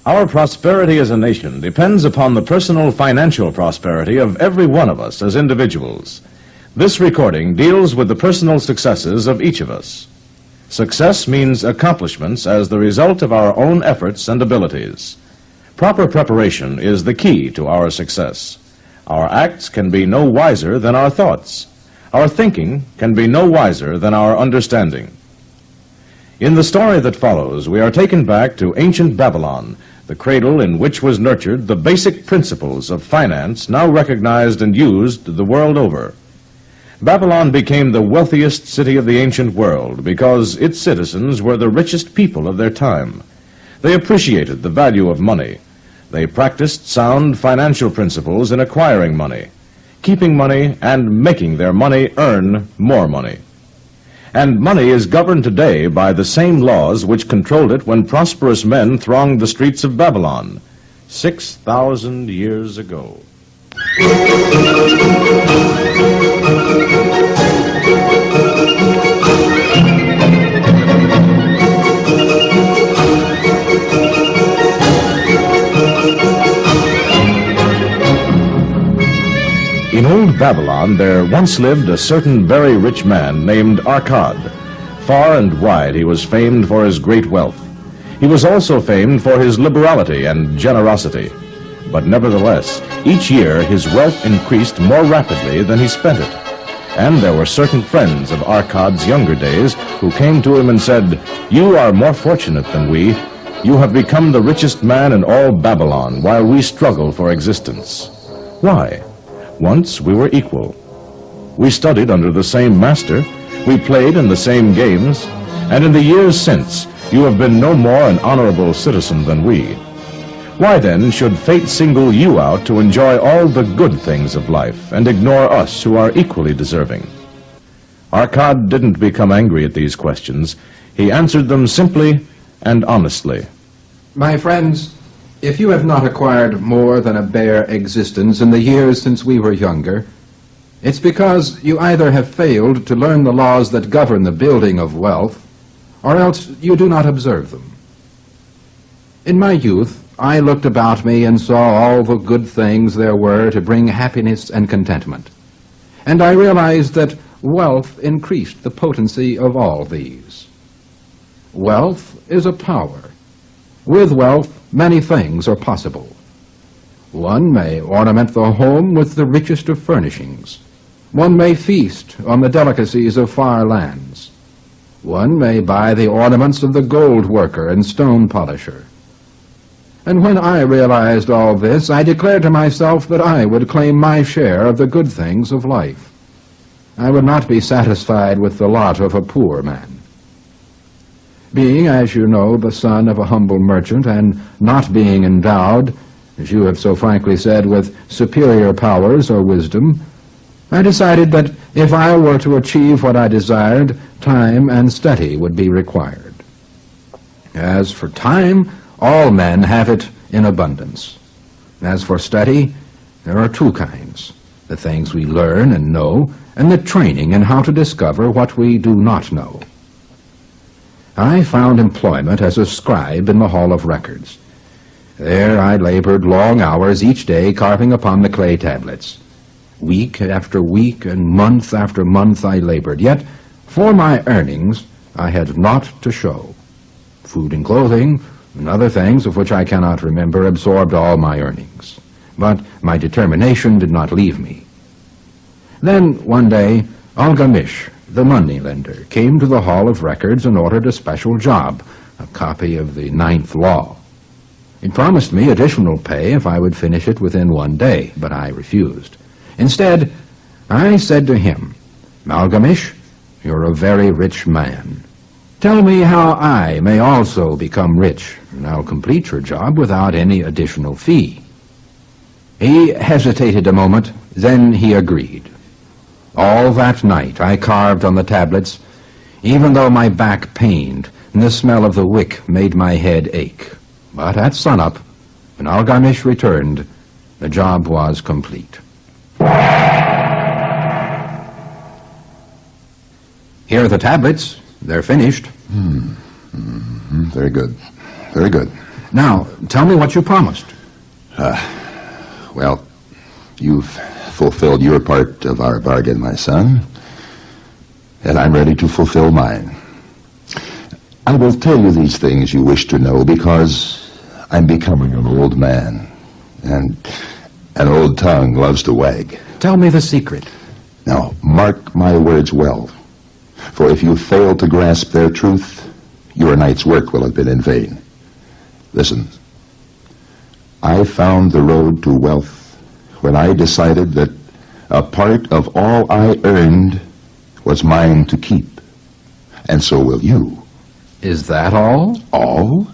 Our prosperity as a nation depends upon the personal financial prosperity of every one of us as individuals. This recording deals with the personal successes of each of us. Success means accomplishments as the result of our own efforts and abilities. Proper preparation is the key to our success. Our acts can be no wiser than our thoughts. Our thinking can be no wiser than our understanding. In the story that follows, we are taken back to ancient Babylon, the cradle in which was nurtured the basic principles of finance now recognized and used the world over. Babylon became the wealthiest city of the ancient world because its citizens were the richest people of their time. They appreciated the value of money. They practiced sound financial principles in acquiring money, keeping money, and making their money earn more money. And money is governed today by the same laws which controlled it when prosperous men thronged the streets of Babylon 6,000 years ago. In old Babylon, there once lived a certain very rich man named Arcad. Far and wide he was famed for his great wealth. He was also famed for his liberality and generosity. But nevertheless, each year his wealth increased more rapidly than he spent it. And there were certain friends of Arcad's younger days who came to him and said, "You are more fortunate than we. You have become the richest man in all Babylon while we struggle for existence." Why? Once we were equal. We studied under the same master, we played in the same games, and in the years since you have been no more an honorable citizen than we. Why then should fate single you out to enjoy all the good things of life and ignore us who are equally deserving? Arcad didn't become angry at these questions. He answered them simply and honestly. My friends, if you have not acquired more than a bare existence in the years since we were younger, it's because you either have failed to learn the laws that govern the building of wealth, or else you do not observe them. In my youth, I looked about me and saw all the good things there were to bring happiness and contentment, and I realized that wealth increased the potency of all these. Wealth is a power. With wealth, many things are possible. One may ornament the home with the richest of furnishings. One may feast on the delicacies of far lands. One may buy the ornaments of the gold worker and stone polisher. And when I realized all this, I declared to myself that I would claim my share of the good things of life. I would not be satisfied with the lot of a poor man. Being, as you know, the son of a humble merchant, and not being endowed, as you have so frankly said, with superior powers or wisdom, I decided that if I were to achieve what I desired, time and study would be required. As for time, all men have it in abundance. As for study, there are two kinds: the things we learn and know, and the training in how to discover what we do not know. I found employment as a scribe in the Hall of Records. There I labored long hours each day carving upon the clay tablets. Week after week and month after month I labored, yet for my earnings I had naught to show. Food and clothing and other things of which I cannot remember absorbed all my earnings. But my determination did not leave me. Then one day Algamish, the moneylender, came to the Hall of Records and ordered a special job, a copy of the 9th Law. He promised me additional pay if I would finish it within one day, but I refused. Instead, I said to him, "Algamish, you're a very rich man. Tell me how I may also become rich, and I'll complete your job without any additional fee." He hesitated a moment, then he agreed. All that night I carved on the tablets, even though my back pained and the smell of the wick made my head ache. But at sunup, when Algamish returned, the job was complete. Here are the tablets. They're finished. Very good. Very good. Now, tell me what you promised. Well, you've fulfilled your part of our bargain, my son, and I'm ready to fulfill mine. I will tell you these things you wish to know because I'm becoming an old man, and an old tongue loves to wag. Tell me the secret. Now, mark my words well, for if you fail to grasp their truth, your night's work will have been in vain. Listen, I found the road to wealth when I decided that a part of all I earned was mine to keep, and so will you. Is that all? All?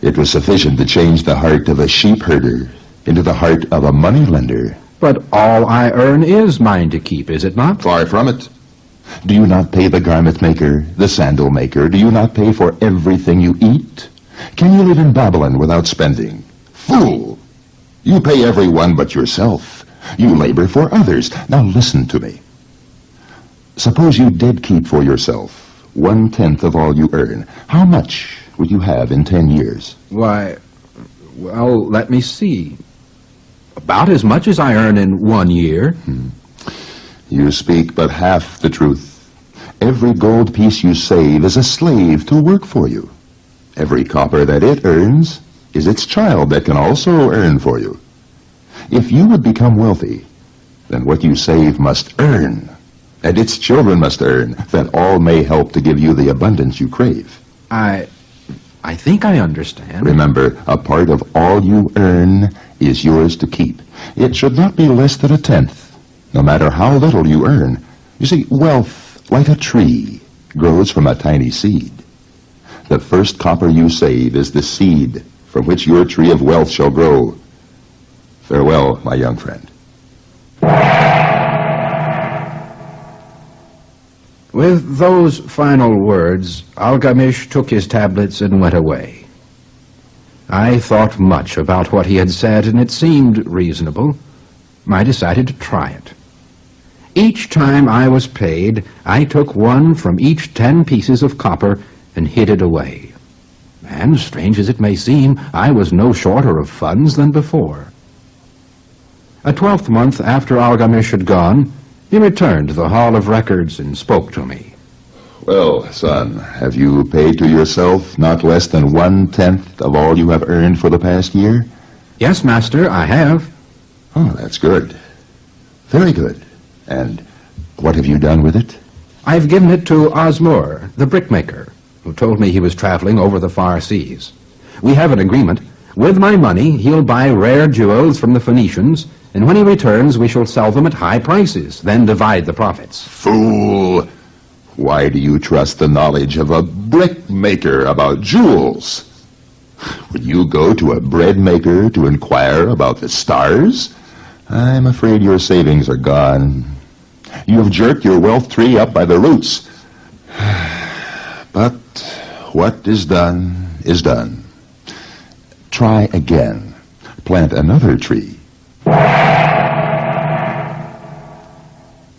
It was sufficient to change the heart of a sheep herder into the heart of a moneylender. But all I earn is mine to keep, is it not? Far from it. Do you not pay the garment maker, the sandal maker? Do you not pay for everything you eat? Can you live in Babylon without spending? Fool! You pay everyone but yourself. You labor for others. Now listen to me. Suppose you did keep for yourself 1/10 of all you earn. How much would you have in 10 years? Why, well, let me see. About as much as I earn in 1 year. You speak but half the truth. Every gold piece you save is a slave to work for you. Every copper that it earns is its child that can also earn for you. If you would become wealthy, then what you save must earn, and its children must earn, that all may help to give you the abundance you crave. I think I understand. Remember, a part of all you earn is yours to keep. It should not be less than 1/10, no matter how little you earn. You see, wealth, like a tree, grows from a tiny seed. The first copper you save is the seed from which your tree of wealth shall grow. Farewell, my young friend. With those final words, Algamish took his tablets and went away. I thought much about what he had said, and it seemed reasonable. I decided to try it. Each time I was paid, I took one from each 10 pieces of copper and hid it away. And, strange as it may seem, I was no shorter of funds than before. A 12th month after Algamish had gone, he returned to the Hall of Records and spoke to me. Well, son, have you paid to yourself not less than 1/10 of all you have earned for the past year? Yes, master, I have. Oh, that's good. Very good. And what have you done with it? I've given it to Osmur, the brickmaker, who told me he was traveling over the far seas. We have an agreement. With my money, he'll buy rare jewels from the Phoenicians, and when he returns, we shall sell them at high prices, then divide the profits. Fool! Why do you trust the knowledge of a brickmaker about jewels? Would you go to a bread maker to inquire about the stars? I'm afraid your savings are gone. You have jerked your wealth tree up by the roots. But what is done is done. Try again. Plant another tree.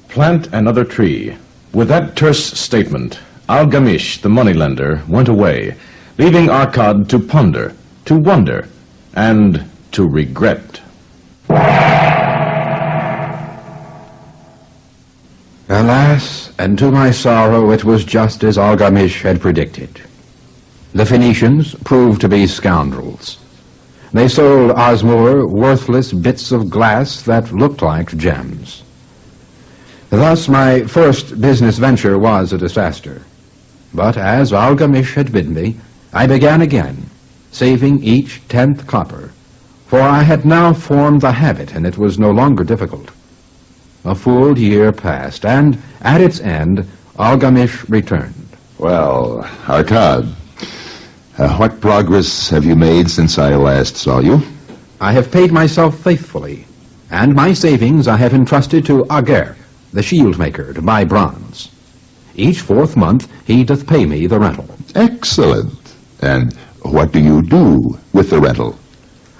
Plant another tree. With that terse statement, Algamish, the moneylender, went away, leaving Arkad to ponder, to wonder, and to regret. Alas, and to my sorrow, it was just as Algamish had predicted. The Phoenicians proved to be scoundrels. They sold Osmur worthless bits of glass that looked like gems. Thus my first business venture was a disaster. But as Algamish had bidden me, I began again, saving each 10th copper, for I had now formed the habit, and it was no longer difficult. A full year passed, and at its end, Algamish returned. Well, Arkad, what progress have you made since I last saw you? I have paid myself faithfully, and my savings I have entrusted to Ager, the shield maker, to buy bronze. Each 4th month he doth pay me the rental. Excellent. And what do you do with the rental?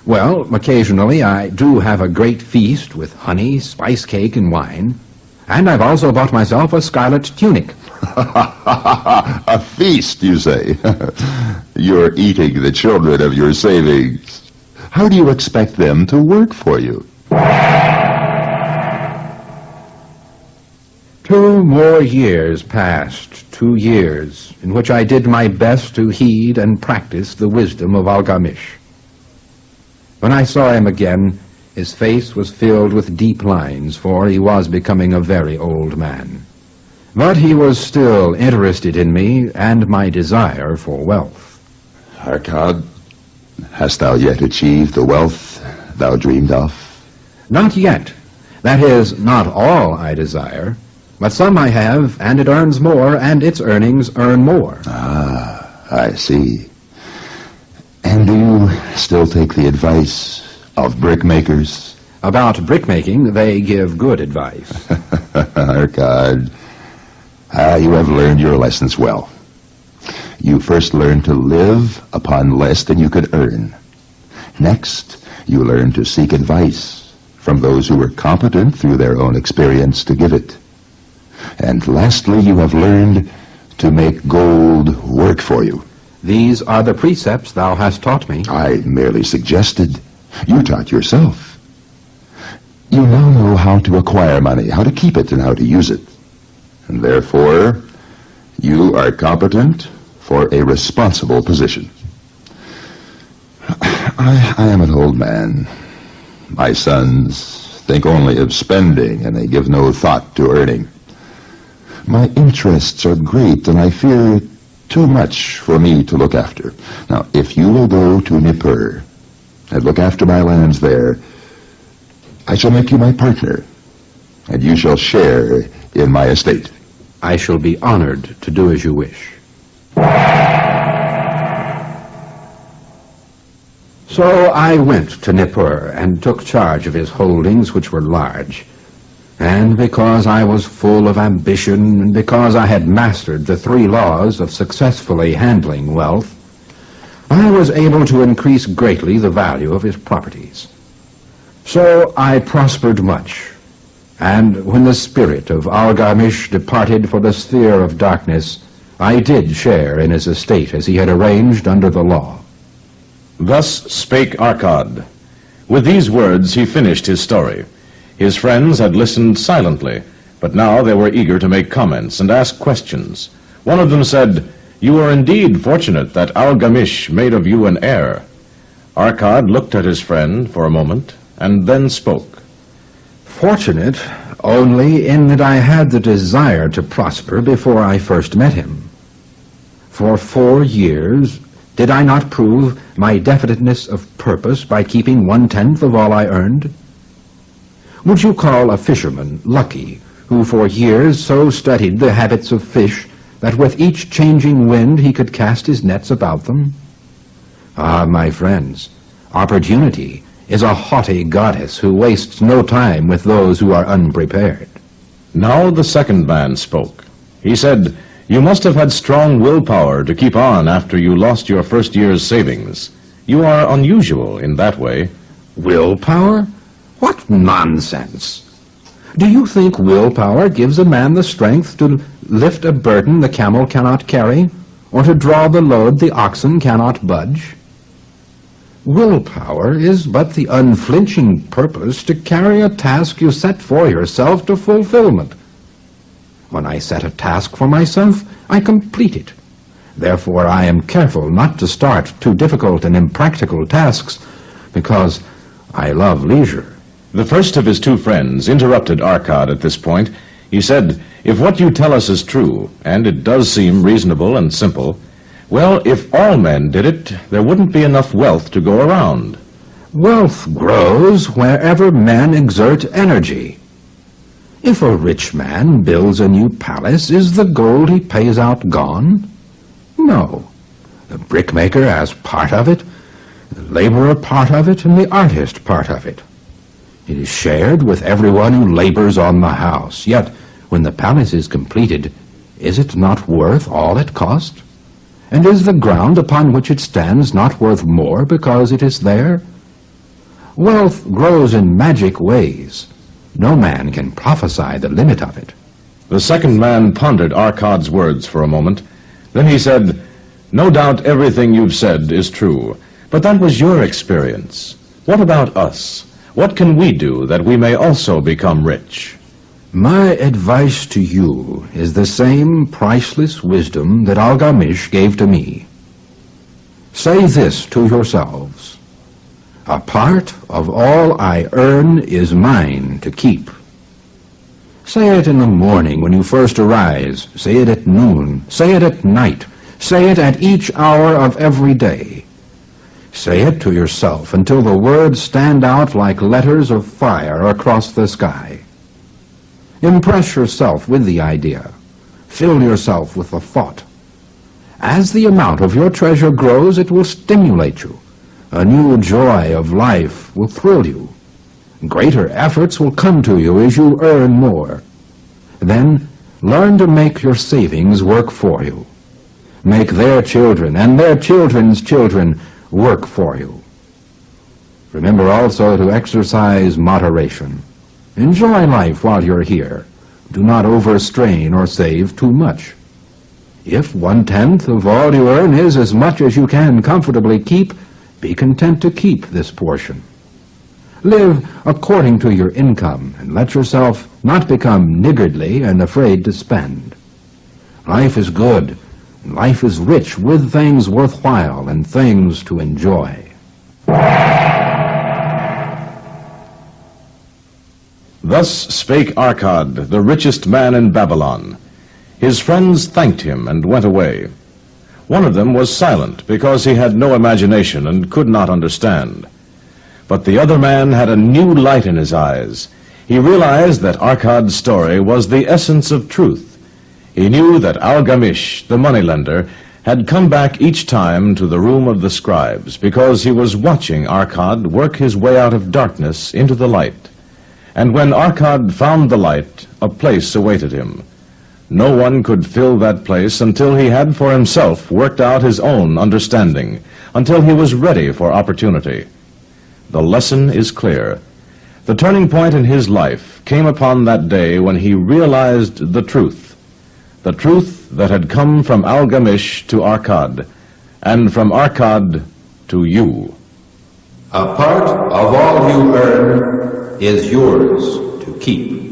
Well, occasionally I do have a great feast with honey, spice cake, and wine, and I've also bought myself a scarlet tunic. A feast, you say? You're eating the children of your savings. How do you expect them to work for you? 2 more years passed, 2 years, in which I did my best to heed and practice the wisdom of Algamish. When I saw him again, his face was filled with deep lines, for he was becoming a very old man. But he was still interested in me and my desire for wealth. Arkad, hast thou yet achieved the wealth thou dreamed of? Not yet. That is, not all I desire. But some I have, and it earns more, and its earnings earn more. Ah, I see. And do you still take the advice of brickmakers? About brickmaking, they give good advice. Arkad, you have learned your lessons well. You first learned to live upon less than you could earn. Next, you learned to seek advice from those who were competent through their own experience to give it. And lastly, you have learned to make gold work for you. These are the precepts thou hast taught me. I merely suggested. You taught yourself. You now know how to acquire money, how to keep it, and how to use it. And therefore, you are competent for a responsible position. I am an old man. My sons think only of spending, and they give no thought to earning. My interests are great, and I fear too much for me to look after. Now, if you will go to Nippur and look after my lands there, I shall make you my partner, and you shall share in my estate. I shall be honored to do as you wish. So I went to Nippur and took charge of his holdings, which were large. And because I was full of ambition, and because I had mastered the 3 laws of successfully handling wealth, I was able to increase greatly the value of his properties. So I prospered much, and when the spirit of Algamish departed for the sphere of darkness, I did share in his estate as he had arranged under the law. Thus spake Arkad. With these words he finished his story. His friends had listened silently, but now they were eager to make comments and ask questions. One of them said, "You are indeed fortunate that Algamish made of you an heir." Arkad looked at his friend for a moment, and then spoke. Fortunate only in that I had the desire to prosper before I first met him. For 4 years, did I not prove my definiteness of purpose by keeping 1/10 of all I earned? Would you call a fisherman lucky who for years so studied the habits of fish that with each changing wind he could cast his nets about them? Ah, my friends, opportunity is a haughty goddess who wastes no time with those who are unprepared. Now the second man spoke. He said, "You must have had strong willpower to keep on after you lost your first year's savings. You are unusual in that way." Willpower? What nonsense! Do you think willpower gives a man the strength to lift a burden the camel cannot carry, or to draw the load the oxen cannot budge? Willpower is but the unflinching purpose to carry a task you set for yourself to fulfillment. When I set a task for myself, I complete it. Therefore, I am careful not to start too difficult and impractical tasks, because I love leisure. The first of his 2 friends interrupted Arkad at this point. He said, "If what you tell us is true, and it does seem reasonable and simple, well, if all men did it, there wouldn't be enough wealth to go around." Wealth grows wherever men exert energy. If a rich man builds a new palace, is the gold he pays out gone? No. The brickmaker has part of it, the laborer part of it, and the artist part of it. It is shared with everyone who labors on the house. Yet, when the palace is completed, is it not worth all it cost? And is the ground upon which it stands not worth more because it is there? Wealth grows in magic ways. No man can prophesy the limit of it. The second man pondered Arkad's words for a moment. Then he said, "No doubt everything you've said is true, but that was your experience. What about us? What can we do that we may also become rich?" My advice to you is the same priceless wisdom that Algamish gave to me. Say this to yourselves: a part of all I earn is mine to keep. Say it in the morning when you first arise. Say it at noon. Say it at night. Say it at each hour of every day. Say it to yourself until the words stand out like letters of fire across the sky. Impress yourself with the idea. Fill yourself with the thought. As the amount of your treasure grows, it will stimulate you. A new joy of life will thrill you. Greater efforts will come to you as you earn more. Then learn to make your savings work for you. Make their children and their children's children work for you. Remember also to exercise moderation. Enjoy life while you're here. Do not overstrain or save too much. If 1/10 of all you earn is as much as you can comfortably keep, be content to keep this portion. Live according to your income and let yourself not become niggardly and afraid to spend. Life is good, and life is rich with things worthwhile and things to enjoy. Thus spake Arkad, the richest man in Babylon. His friends thanked him and went away. One of them was silent because he had no imagination and could not understand. But the other man had a new light in his eyes. He realized that Arkad's story was the essence of truth. He knew that Algamish, the moneylender, had come back each time to the room of the scribes because he was watching Arkad work his way out of darkness into the light. And when Arkad found the light, a place awaited him. No one could fill that place until he had for himself worked out his own understanding, until he was ready for opportunity. The lesson is clear. The turning point in his life came upon that day when he realized the truth that had come from Algamish to Arkad, and from Arkad to you. A part of all you earn is yours to keep.